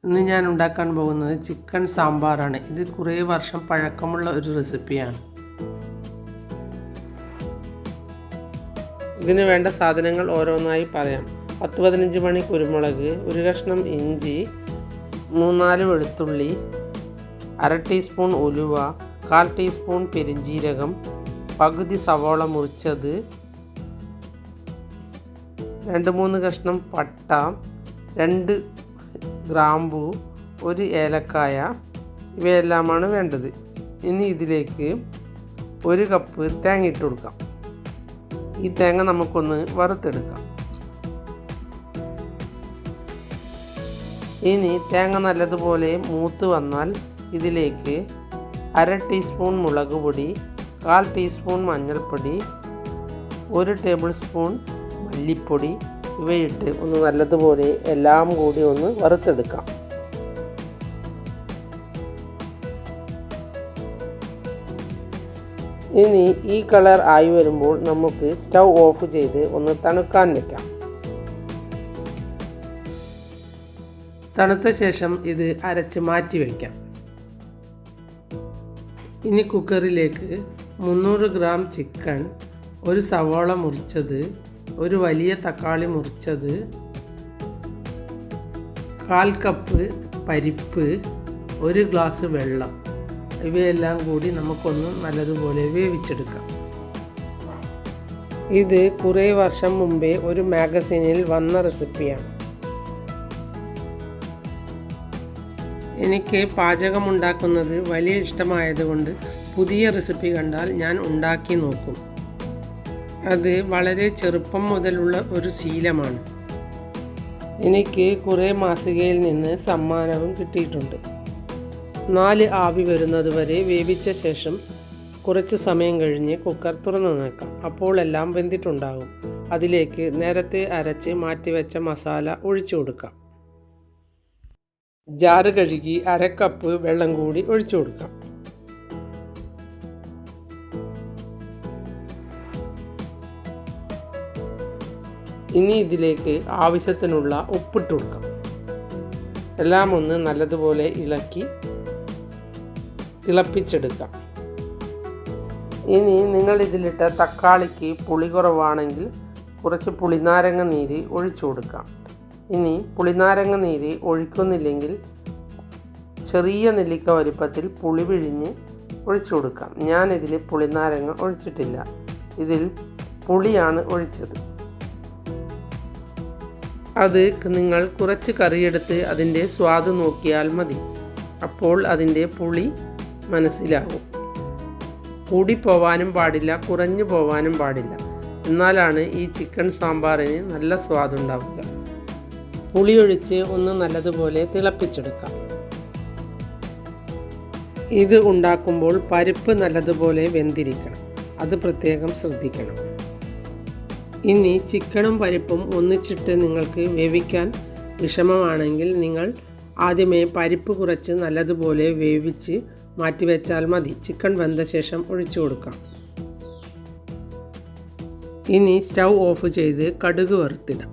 ഇന്ന് ഞാൻ ഉണ്ടാക്കാൻ പോകുന്നത് ചിക്കൻ സാമ്പാറാണ്. ഇത് കുറേ വർഷം പഴക്കമുള്ള ഒരു റെസിപ്പിയാണ്. ഇതിന് വേണ്ട സാധനങ്ങൾ ഓരോന്നായി പറയാം. 10-15 മണി കുരുമുളക്, ഒരു കഷ്ണം ഇഞ്ചി, 3-4 വെളുത്തുള്ളി, 1/2 ടീസ്പൂൺ ഉലുവ, 1/4 ടീസ്പൂൺ പെരിഞ്ജീരകം, പകുതി സവോള മുറിച്ചത്, 2-3 കഷ്ണം പട്ട, 2 ഗ്രാമ്പൂ, 1 ഏലക്കായ, ഇവയെല്ലാമാണ് വേണ്ടത്. ഇനി ഇതിലേക്ക് 1 കപ്പ് തേങ്ങ ഇട്ട് കൊടുക്കാം. ഈ തേങ്ങ നമുക്കൊന്ന് വറുത്തെടുക്കാം. ഇനി തേങ്ങ നല്ലതുപോലെ മൂത്ത് വന്നാൽ ഇതിലേക്ക് 1/2 ടീസ്പൂൺ മുളക് പൊടി, 1/4 ടീസ്പൂൺ മഞ്ഞൾപ്പൊടി, 1 ടേബിൾ സ്പൂൺ മല്ലിപ്പൊടി ഇവയിട്ട് ഒന്ന് നല്ലതുപോലെ എല്ലാം കൂടി ഒന്ന് വറുത്തെടുക്കാം. ഇനി ഈ കളർ ആയി വരുമ്പോൾ നമുക്ക് സ്റ്റൗ ഓഫ് ചെയ്ത് ഒന്ന് തണുക്കാൻ വെക്കാം. തണുത്ത ശേഷം ഇത് അരച്ച് മാറ്റി വയ്ക്കാം. ഇനി കുക്കറിലേക്ക് 300 ഗ്രാം ചിക്കൻ, 1 സവോള മുറിച്ചത്, 1 വലിയ തക്കാളി മുറിച്ചത്, 1/4 കപ്പ് പരിപ്പ്, 1 ഗ്ലാസ് വെള്ളം ഇവയെല്ലാം കൂടി നമുക്കൊന്ന് നല്ലതുപോലെ വേവിച്ചെടുക്കാം. ഇത് കുറേ വർഷം മുമ്പേ ഒരു മാഗസിനിൽ വന്ന റെസിപ്പിയാണ്. എനിക്ക് പാചകമുണ്ടാക്കുന്നത് വലിയ ഇഷ്ടമായതുകൊണ്ട് പുതിയ റെസിപ്പി കണ്ടാൽ ഞാൻ ഉണ്ടാക്കി നോക്കും. അത് വളരെ ചെറുപ്പം മുതലുള്ള ഒരു ശീലമാണ്. എനിക്ക് കുറേ മാസികയിൽ നിന്ന് സമ്മാനവും കിട്ടിയിട്ടുണ്ട്. 4 ആവി വരുന്നത് വരെ വേവിച്ച ശേഷം കുറച്ച് സമയം കഴിഞ്ഞ് കുക്കർ തുറന്നു നോക്കാം. അപ്പോൾ എല്ലാം വെന്തിട്ടുണ്ടാകും. അതിലേക്ക് നേരത്തെ അരച്ച് മാറ്റിവെച്ച മസാല ഒഴിച്ചു കൊടുക്കാം. ജാറ് കഴുകി 1/2 കപ്പ് വെള്ളം കൂടി ഒഴിച്ചു കൊടുക്കാം. ഇനി ഇതിലേക്ക് ആവശ്യത്തിനുള്ള ഉപ്പിട്ട് കൊടുക്കാം. എല്ലാം ഒന്ന് നല്ലതുപോലെ ഇളക്കി തിളപ്പിച്ചെടുക്കാം. ഇനി നിങ്ങൾ ഇതിലിട്ട തക്കാളിക്ക് പുളി കുറവാണെങ്കിൽ കുറച്ച് പുളിനാരങ്ങ നീര് ഒഴിച്ചു കൊടുക്കാം. ഇനി പുളിനാരങ്ങ നീര് ഒഴിക്കുന്നില്ലെങ്കിൽ ചെറിയ നെല്ലിക്ക വലുപ്പത്തിൽ പുളി പിഴിഞ്ഞ് ഒഴിച്ചു കൊടുക്കാം. ഞാനിതിൽ പുളിനാരങ്ങ ഒഴിച്ചിട്ടില്ല, ഇതിൽ പുളിയാണ് ഒഴിച്ചത്. അത് നിങ്ങൾ കുറച്ച് കറിയെടുത്ത് അതിൻ്റെ സ്വാദ് നോക്കിയാൽ മതി. അപ്പോൾ അതിൻ്റെ പുളി മനസ്സിലാകും. കൂടിപ്പോവാനും പാടില്ല, കുറഞ്ഞു പോവാനും പാടില്ല. എന്നാലാണ് ഈ ചിക്കൻ സാമ്പാറിന് നല്ല സ്വാദുണ്ടാവുക. പുളിയൊഴിച്ച് ഒന്ന് നല്ലതുപോലെ തിളപ്പിച്ചെടുക്കാം. ഇത് ഉണ്ടാക്കുമ്പോൾ പരിപ്പ് നല്ലതുപോലെ വെന്തിരിക്കണം, അത് പ്രത്യേകം ശ്രദ്ധിക്കണം. ഇനി ചിക്കനും പരിപ്പും ഒന്നിച്ചിട്ട് നിങ്ങൾക്ക് വേവിക്കാൻ വിഷമമാണെങ്കിൽ നിങ്ങൾ ആദ്യമേ പരിപ്പ് കുറച്ച് നല്ലതുപോലെ വേവിച്ച് മാറ്റിവെച്ചാൽ മതി. ചിക്കൻ വെന്ത ശേഷം ഒഴിച്ചു കൊടുക്കാം. ഇനി സ്റ്റൗ ഓഫ് ചെയ്ത് കടുക് വറുത്തിടാം.